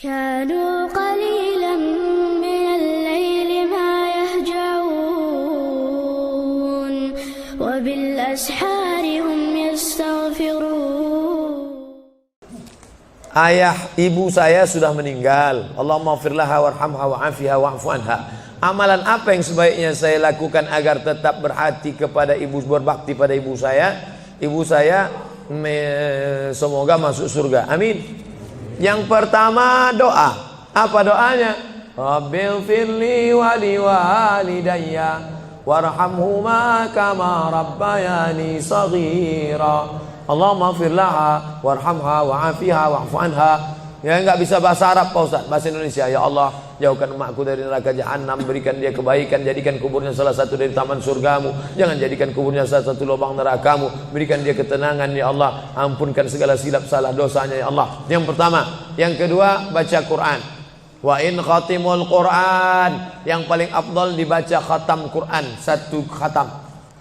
كانوا قليلا من الليل ما يهجعون وبالأسحار هم يستغفرون. Ayah ibu saya sudah meninggal. Allahumma firlaha warhamha wa'afiha wa'fu anha. Amalan apa yang sebaiknya saya lakukan agar tetap berhati kepada ibu, berbakti pada ibu saya? Ibu saya semoga masuk surga. Amin. Yang pertama doa. Apa doanya? Rabbil firli wa liwalidayya warhamhuma kama rabbayani saghira. Allahumma firlaha warhamha wa'afiha wa'fu anha. Ya, enggak bisa bahasa Arab Pak Ustaz, bahasa Indonesia. Ya Allah, jauhkan emakku dari neraka jahanam, berikan dia kebaikan, jadikan kuburnya salah satu dari taman surgamu, jangan jadikan kuburnya salah satu lubang nerakamu, berikan dia ketenangan ya Allah, ampunkan segala silap salah dosanya ya Allah. Yang pertama. Yang kedua, baca Quran. Wa in khatimul Quran, yang paling afdal dibaca khatam Quran, satu khatam.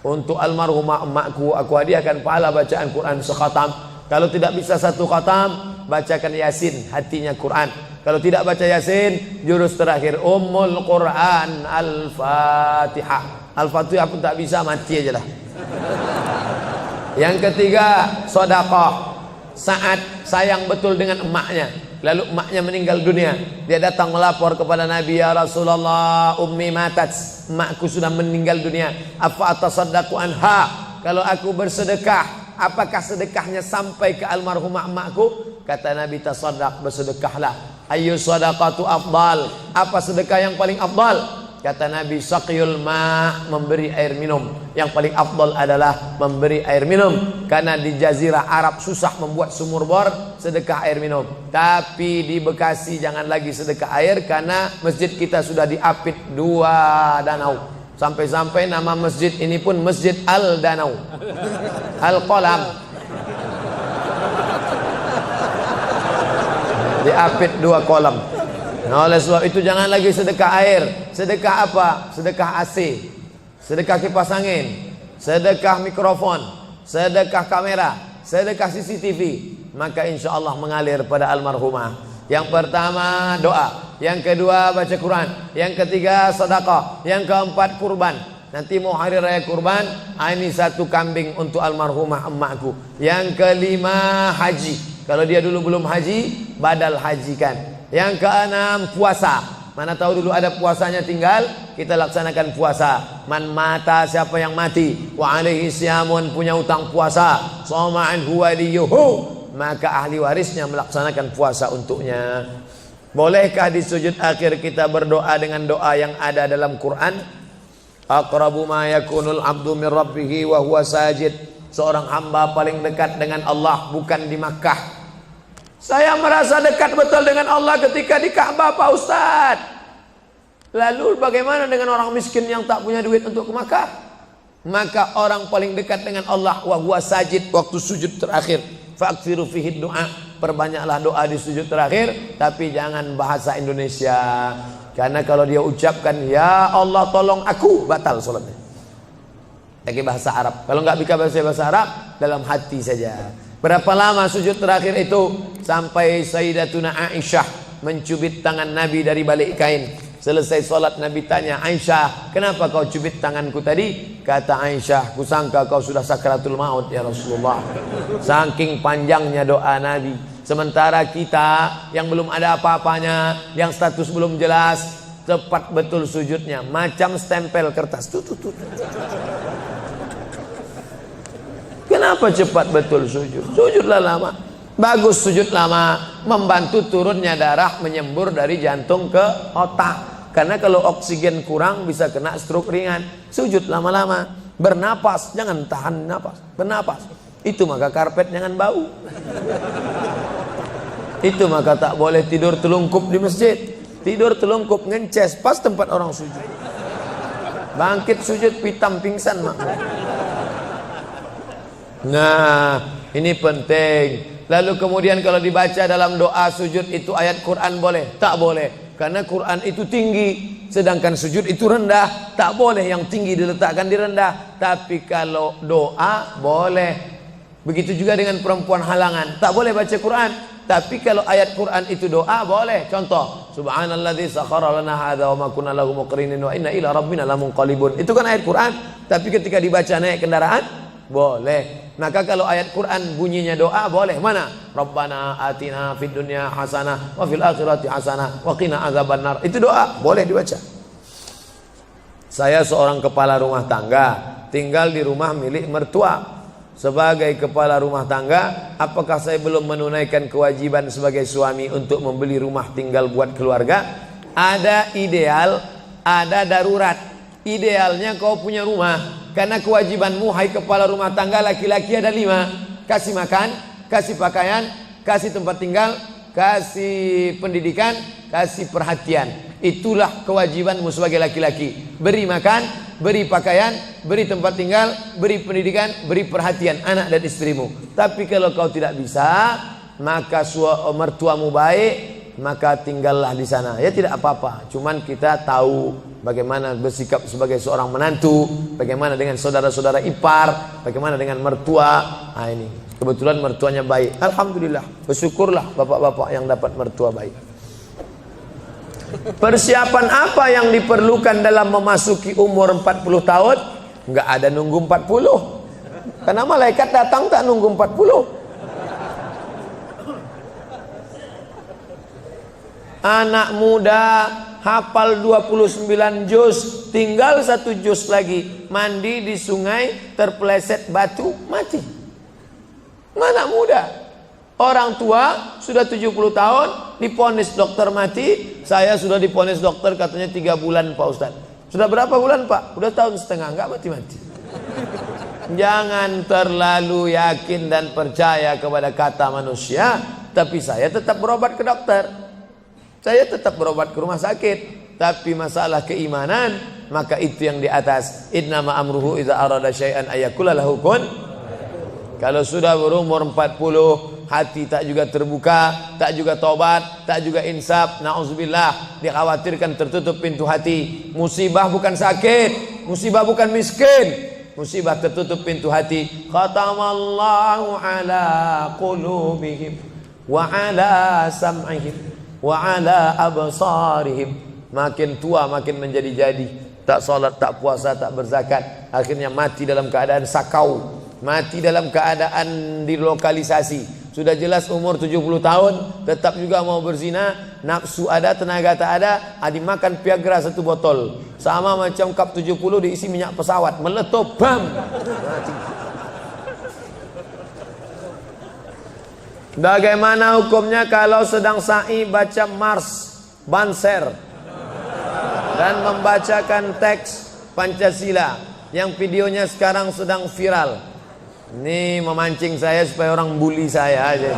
Untuk almarhumah emakku, aku hadiahkan pahala bacaan Quran sekhatam. Kalau tidak bisa satu khatam, bacakan Yasin, hatinya Quran. Kalau tidak baca Yasin, jurus terakhir Ummul Quran Al-Fatihah. Al-Fatihah pun tak bisa, mati aja lah. Yang ketiga, sedekah. Saat sayang betul dengan emaknya, lalu emaknya meninggal dunia, dia datang melapor kepada Nabi, ya Rasulullah, ummi matat, emakku sudah meninggal dunia, apa atasaddaqu anha, kalau aku bersedekah, apakah sedekahnya sampai ke almarhumah emakku? Kata Nabi, tasaddaq, bersedekahlah. Ayyu sadaqatu afdal, apa sedekah yang paling afdal? Kata Nabi, saqiyul ma', memberi air minum. Yang paling afdal adalah memberi air minum, karena di jazirah Arab susah membuat sumur bor, sedekah air minum. Tapi di Bekasi jangan lagi sedekah air, karena masjid kita sudah diapit 2 danau. Sampai-sampai nama masjid ini pun Masjid Al-Danau, Al-Qalam. Diapit 2 kolam. Nah, oleh sebab itu jangan lagi sedekah air. Sedekah apa? Sedekah AC, sedekah kipas angin, sedekah mikrofon, sedekah kamera, sedekah CCTV. Maka insya Allah mengalir pada almarhumah. Yang pertama doa, yang kedua baca Quran, yang ketiga sedekah, yang keempat kurban. Nanti mau hari raya kurban, ini 1 kambing untuk almarhumah emakku. Yang kelima haji. Kalau dia dulu belum haji, badal hajikan. Yang keenam puasa. Mana tahu dulu ada puasanya, tinggal kita laksanakan puasa. Man mata, siapa yang mati, wa alaihi siyamun, punya utang puasa, soma'an huwa liyuhu, maka ahli warisnya melaksanakan puasa untuknya. Bolehkah di sujud akhir kita berdoa dengan doa yang ada dalam Quran? Aqrabu ma yakunul abdu min rabbihi wa huwa sajid. Seorang hamba paling dekat dengan Allah bukan di Makkah. Saya merasa dekat betul dengan Allah ketika di Ka'bah Pak Ustaz. Lalu bagaimana dengan orang miskin yang tak punya duit untuk ke Makkah? Maka orang paling dekat dengan Allah wa huwa sajid, waktu sujud terakhir. Fa'kthiru fihi du'a, perbanyaklah doa di sujud terakhir, tapi jangan bahasa Indonesia. Karena kalau dia ucapkan ya Allah tolong aku, batal salatnya. Pakai bahasa Arab. Kalau nggak bisa bahasa Arab, dalam hati saja. Berapa lama sujud terakhir itu? Sampai Sayyidatuna Aisyah mencubit tangan Nabi dari balik kain. Selesai sholat Nabi tanya, Aisyah, kenapa kau cubit tanganku tadi? Kata Aisyah, kusangka kau sudah sakratul maut ya Rasulullah. Saking panjangnya doa Nabi. Sementara kita yang belum ada apa-apanya, yang status belum jelas, cepat betul sujudnya, macam stempel kertas. Kenapa cepat betul sujud? Sujudlah lama. Bagus sujud lama, membantu turunnya darah menyembur dari jantung ke otak. Karena kalau oksigen kurang bisa kena stroke ringan. Sujud lama-lama, bernapas, jangan tahan napas, bernapas. Itu maka karpet jangan bau. Itu maka tak boleh tidur telungkup di masjid. Tidur telungkup ngences pas tempat orang sujud. Bangkit sujud pitam pingsan mak. Nah, ini penting. Lalu kemudian kalau dibaca dalam doa sujud itu ayat Quran boleh? Tak boleh. Karena Quran itu tinggi, sedangkan sujud itu rendah. Tak boleh yang tinggi diletakkan di rendah. Tapi kalau doa boleh. Begitu juga dengan perempuan halangan, tak boleh baca Quran. Tapi kalau ayat Quran itu doa boleh. Contoh, subhanalladzi sakhkhara lana hadza wa ma kunna lahu muqrinin wa inna ila rabbina lamunqalibun. Itu kan ayat Quran, tapi ketika dibaca naik kendaraan boleh. Maka kalau ayat Quran bunyinya doa boleh. Mana? Rabbana atina fid dunya hasanah wa fil akhirati hasanah wa qina azabannar. Itu doa, boleh dibaca. Saya seorang kepala rumah tangga, tinggal di rumah milik mertua. Sebagai kepala rumah tangga, apakah saya belum menunaikan kewajiban sebagai suami untuk membeli rumah tinggal buat keluarga? Ada ideal, ada darurat. Idealnya kau punya rumah, karena kewajibanmu hai kepala rumah tangga laki-laki ada 5. Kasih makan, kasih pakaian, kasih tempat tinggal, kasih pendidikan, kasih perhatian. Itulah kewajibanmu sebagai laki-laki. Beri makan, beri pakaian, beri tempat tinggal, beri pendidikan, beri perhatian anak dan istrimu. Tapi kalau kau tidak bisa, maka mertuamu baik, maka tinggallah di sana. Ya tidak apa-apa. Cuman kita tahu bagaimana bersikap sebagai seorang menantu, bagaimana dengan saudara-saudara ipar, bagaimana dengan mertua. Nah ini, kebetulan mertuanya baik. Alhamdulillah, bersyukurlah bapak-bapak yang dapat mertua baik. Persiapan apa yang diperlukan dalam memasuki umur 40 tahun? Enggak ada nunggu 40. Karena malaikat datang tak nunggu 40. Anak muda hafal 29 juz, tinggal 1 juz lagi, mandi di sungai terpeleset batu mati. Anak muda. Orang tua sudah 70 tahun diponis dokter mati. Saya sudah diponis dokter katanya 3 bulan Pak Ustaz. Sudah berapa bulan Pak? Udah tahun setengah, enggak mati-mati. Jangan terlalu yakin dan percaya kepada kata manusia. Tapi saya tetap berobat ke dokter, saya tetap berobat ke rumah sakit. Tapi masalah keimanan, maka itu yang di atas. Innama amruhu idza arada syai'an ayyakula lahu kun. Kalau sudah berumur 40, hati tak juga terbuka, tak juga tobat, tak juga insaf, na'udzubillah, dikhawatirkan tertutup pintu hati. Musibah bukan sakit, musibah bukan miskin, musibah tertutup pintu hati. Khatamallahu ala qulubihim wa ala sam'ihim wa ala absarihim. Makin tua makin menjadi-jadi, tak salat, tak puasa, tak berzakat, akhirnya mati dalam keadaan sakau, mati dalam keadaan dilokalisasi. Sudah jelas umur 70 tahun tetap juga mau berzina, nafsu ada, tenaga tak ada, dimakan Viagra 1 botol. Sama macam kap 70 diisi minyak pesawat, meletup, bam. Bagaimana hukumnya kalau sedang sa'i baca Mars, Banser dan membacakan teks Pancasila yang videonya sekarang sedang viral? Ini memancing saya supaya orang bully saya aja.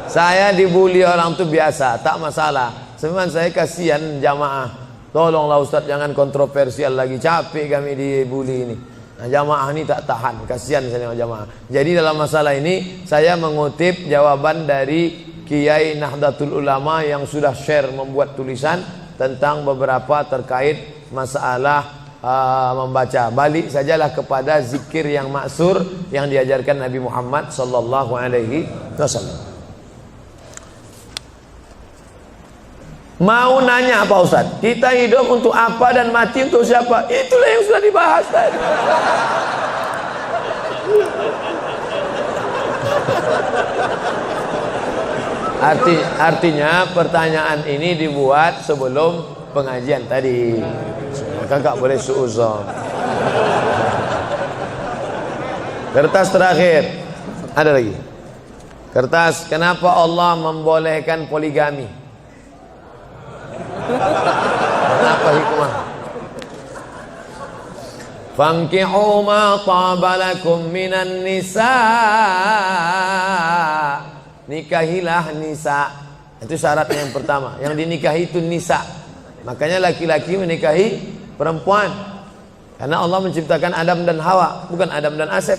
Saya dibully orang tuh biasa, tak masalah. Sebenarnya saya kasihan jamaah. Tolonglah Ustaz jangan kontroversial lagi, capek kami dibully ini. Nah, jamaah ini tak tahan, kasihan saya dengan jamaah. Jadi dalam masalah ini saya mengutip jawaban dari Kiai Nahdlatul Ulama yang sudah share membuat tulisan tentang beberapa terkait masalah membaca. Balik sajalah kepada zikir yang maksur yang diajarkan Nabi Muhammad sallallahu alaihi wasallam. Mau nanya Pak Ustaz, kita hidup untuk apa dan mati untuk siapa? Itulah yang sudah dibahas tadi. Artinya pertanyaan ini dibuat sebelum pengajian tadi. Kakak boleh suuzon. Kertas terakhir. Ada lagi. Kertas, kenapa Allah membolehkan poligami? Kenapa hikmah? Fankihu ma tabalakum minan nisa. Nikahilah nisa. Itu syaratnya yang pertama. Yang dinikahi itu nisa. Makanya laki-laki menikahi perempuan, karena Allah menciptakan Adam dan Hawa, bukan Adam dan Asep.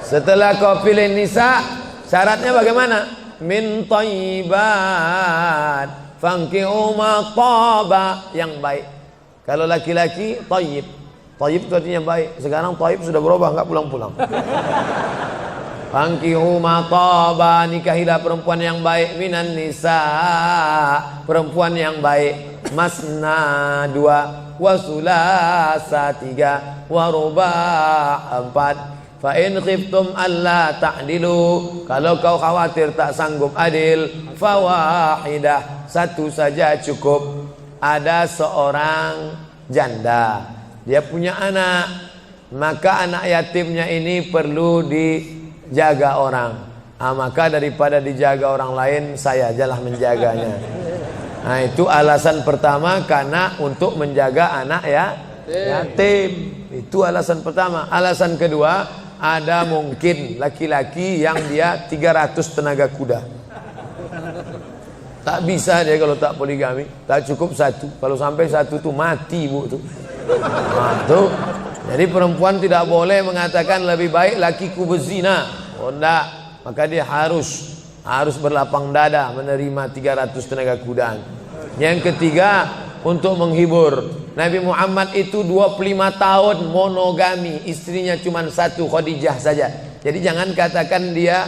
Setelah kau pilih nisa, syaratnya bagaimana? Min thayyibat fankihu ma taba, yang baik. Kalau laki-laki thayyib, Thayyib itu artinya baik. Sekarang thayyib sudah berubah, nggak pulang-pulang. Fankihu ma taba, nikahilah perempuan yang baik, minan nisa, perempuan yang baik, masna 2, wa sulasa 3, wa ruba' 4. Fa in khiftum alla ta'dilu, kalau kau khawatir tak sanggup adil, fawahidah, satu saja cukup. Ada seorang janda, dia punya anak, maka anak yatimnya ini perlu dijaga orang. Maka daripada dijaga orang lain, saya ajalah menjaganya. Nah, itu alasan pertama, karena untuk menjaga anak yatim. Itu alasan pertama. Alasan kedua, ada mungkin laki-laki yang dia 300 tenaga kuda. Tak bisa dia kalau tak poligami, tak cukup satu. Kalau sampai satu tuh mati, Bu tuh. Nah, tuh. Jadi perempuan tidak boleh mengatakan lebih baik lakiku berzina. Oh enggak, maka dia harus berlapang dada menerima 300 tenaga kuda. Yang ketiga, untuk menghibur. Nabi Muhammad itu 25 tahun monogami, istrinya cuma satu, Khadijah saja. Jadi jangan katakan dia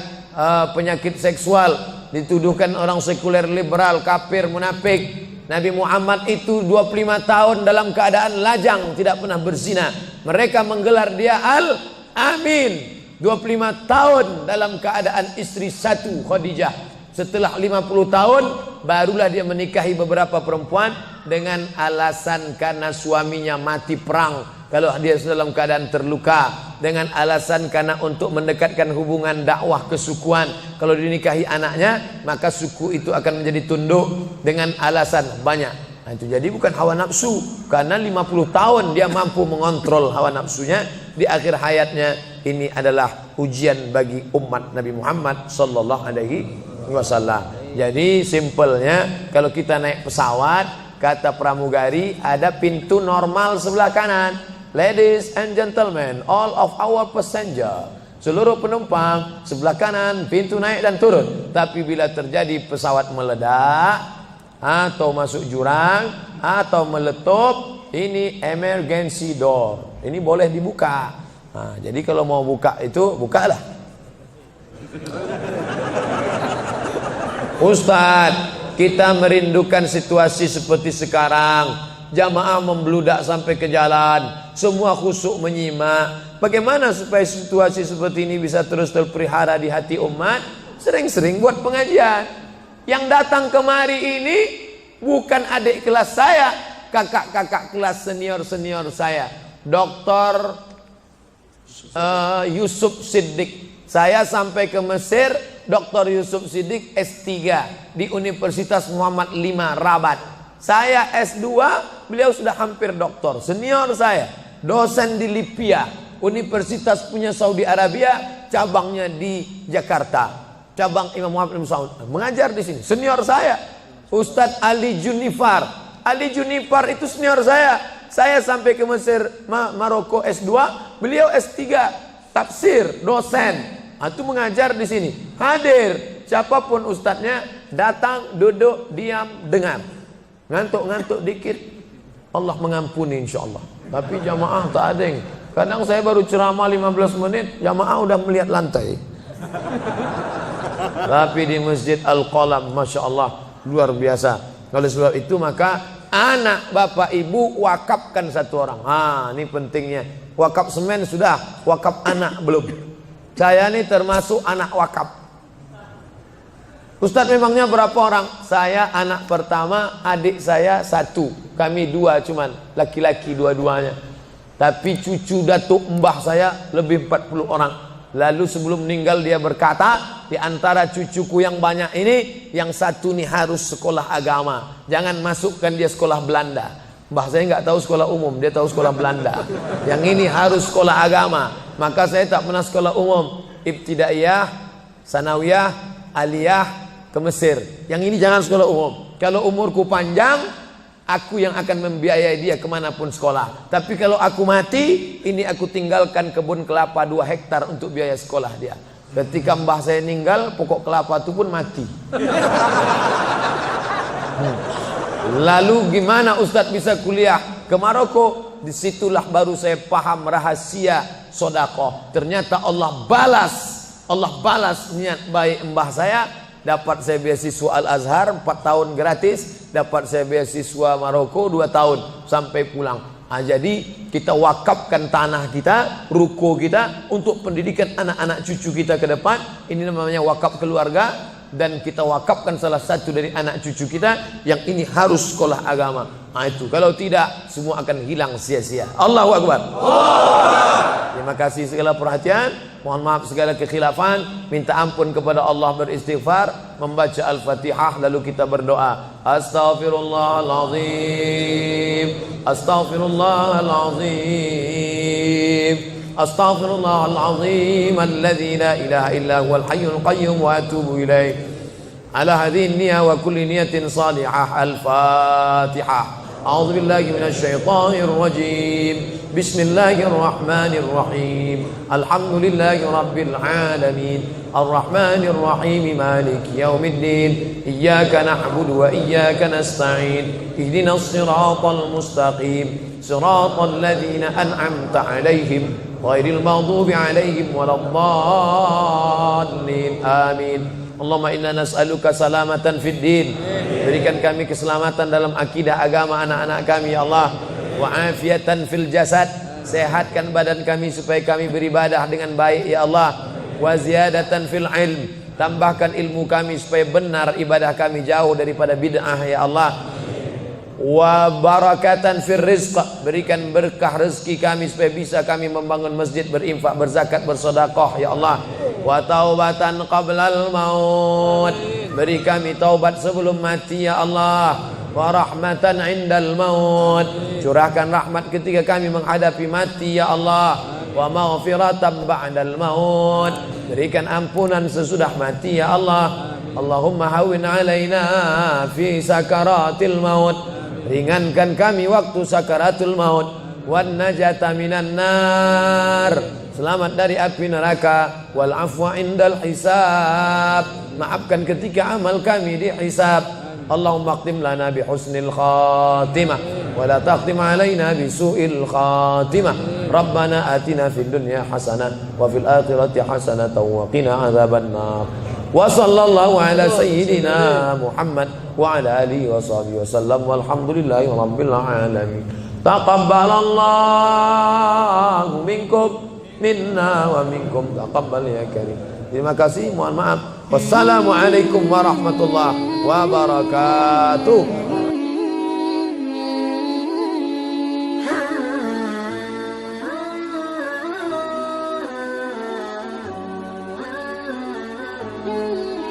penyakit seksual, dituduhkan orang sekuler, liberal, kafir, munafik. Nabi Muhammad itu 25 tahun dalam keadaan lajang, tidak pernah berzina. Mereka menggelar dia Al-Amin. 25 tahun dalam keadaan istri satu, Khadijah. Setelah 50 tahun barulah dia menikahi beberapa perempuan dengan alasan karena suaminya mati perang, kalau dia dalam keadaan terluka, dengan alasan karena untuk mendekatkan hubungan dakwah kesukuan. Kalau dinikahi anaknya, maka suku itu akan menjadi tunduk, dengan alasan banyak. Nah, itu jadi bukan hawa nafsu, karena 50 tahun dia mampu mengontrol hawa nafsunya. Di akhir hayatnya, ini adalah ujian bagi umat Nabi Muhammad sallallahu alaihi wasallam. Jadi simpelnya, kalau kita naik pesawat, kata pramugari, ada pintu normal sebelah kanan. Ladies and gentlemen, all of our passenger, seluruh penumpang, sebelah kanan pintu naik dan turun. Tapi bila terjadi pesawat meledak, atau masuk jurang, atau meletup, ini emergency door, ini boleh dibuka. Nah, jadi kalau mau buka itu, bukalah. Ustadz, kita merindukan situasi seperti sekarang. Jamaah membludak sampai ke jalan, semua khusyuk menyimak. Bagaimana supaya situasi seperti ini bisa terus terpelihara di hati umat? Sering-sering buat pengajian. Yang datang kemari ini bukan adik kelas saya, kakak-kakak kelas senior-senior saya. Dr. Yusuf Siddiq. Saya sampai ke Mesir, Dr. Yusuf Siddiq S3 di Universitas Muhammad V Rabat. Saya S2, beliau sudah hampir doktor. Senior saya, dosen di Libya, universitas punya Saudi Arabia, cabangnya di Jakarta. Cabang Imam Muhammad bin Saud. Mengajar di sini. Senior saya, Ustadz Ali Junifar. Ali Junifar itu senior saya. Saya sampai ke Mesir, Maroko S2, beliau S3, tafsir, dosen. Itu mengajar di sini. Hadir, siapapun ustadznya, datang, duduk, diam, dengar. Ngantuk-ngantuk dikit, Allah mengampuni insyaallah. Tapi jamaah tak ada yang. Kadang saya baru ceramah 15 menit, jamaah udah melihat lantai. Tapi di Masjid Al-Qalam, Masya Allah, luar biasa. Oleh sebab itu maka anak bapak ibu wakafkan satu orang. Ini pentingnya. Wakaf semen sudah, wakaf anak belum. Saya ini termasuk anak wakaf. Ustadz, memangnya berapa orang? Saya anak pertama, adik saya satu, kami dua cuman, laki-laki dua-duanya. Tapi cucu datuk mbah saya lebih 40 orang. Lalu sebelum meninggal dia berkata, di antara cucuku yang banyak ini, yang satu nih harus sekolah agama, jangan masukkan dia sekolah Belanda. Mbah saya nggak tahu sekolah umum, dia tahu sekolah Belanda. Yang ini harus sekolah agama. Maka saya tak pernah sekolah umum, ibtidaiyah, sanawiyah, aliyah, ke Mesir. Yang ini jangan sekolah umum. Kalau umurku panjang, aku yang akan membiayai dia kemanapun sekolah. Tapi kalau aku mati, ini aku tinggalkan kebun kelapa 2 hektar untuk biaya sekolah dia. Ketika mbah saya meninggal, pokok kelapa itu pun mati. Lalu gimana Ustadz bisa kuliah ke Maroko? disitulah baru saya paham rahasia sodakoh. Ternyata Allah balas niat baik mbah saya. Dapat saya beasiswa Al-Azhar 4 tahun gratis, dapat saya beasiswa Maroko 2 tahun sampai pulang. Jadi kita wakafkan tanah kita, ruko kita untuk pendidikan anak-anak cucu kita ke depan. Ini namanya wakaf keluarga. Dan kita wakafkan salah satu dari anak cucu kita yang ini harus sekolah agama. Itu kalau tidak semua akan hilang sia-sia. Allahu Akbar. Terima kasih segala perhatian. Mohon maaf segala kekhilafan. Minta ampun kepada Allah, beristighfar, membaca Al-Fatihah, lalu kita berdoa. Astaghfirullahalazim. Astaghfirullahalazim. Astaghfirullahalazim alladzi la ilaha illa huwal hayyul qayyum wa atubu ilaih. Ala hadhihi niyya wa kulli niyatin salihah. Al-Fatihah. A'udzu billahi minasy syaithanir rajim. Bismillahirrahmanirrahim. Alhamdulillahi rabbil alamin. Arrahmanir rahim. Maliki yaumiddin. Iyyaka na'budu wa iyyaka nasta'in. Ihdinas siratal mustaqim. Siratal ladzina an'amta 'alaihim ghairil maghdubi 'alaihim waladdallin. Amin. Allahumma inna nas'aluka salamatan fid din. Berikan kami keselamatan dalam akidah agama anak-anak kami ya Allah. Wa afiatan fil jasad. Sehatkan badan kami supaya kami beribadah dengan baik ya Allah. Wa ziyadatan fil ilm. Tambahkan ilmu kami supaya benar ibadah kami, jauh daripada bid'ah ya Allah. Wa barakatan fir rizq. Berikan berkah rezeki kami supaya bisa kami membangun masjid, berinfak, berzakat, bersedekah ya Allah. Wa taubatan qablal maut. Beri kami taubat sebelum mati ya Allah. Wa rahmatan indal maut. Curahkan rahmat ketika kami menghadapi mati ya Allah. Wa maghfiratan ba'dal maut. Berikan ampunan sesudah mati ya Allah. Allahumma hawwin alaina fi sakaratil maut. Ringankan kami waktu sakaratul maut. Wan najata minan nar. Selamat dari api neraka. Wal afwa indal hisab. Maafkan ketika amal kami dihisab. Allahumma khtim lana bi husnil khatimah wa la takhtim alaina bi su'il khatimah. Rabbana atina fid dunya hasanah wa fil akhirati hasanah wa qina adzaban nar. Wa sallallahu ala sayyidina Muhammad wa ala alihi wa sahbihi wasallam walhamdulillahi rabbil alamin. Taqabbalallahu minkum minna wa minkum taqabbal ya karim. Terima kasih, mohon maaf. Wassalamualaikum warahmatullahi wabarakatuh. Mm-hmm.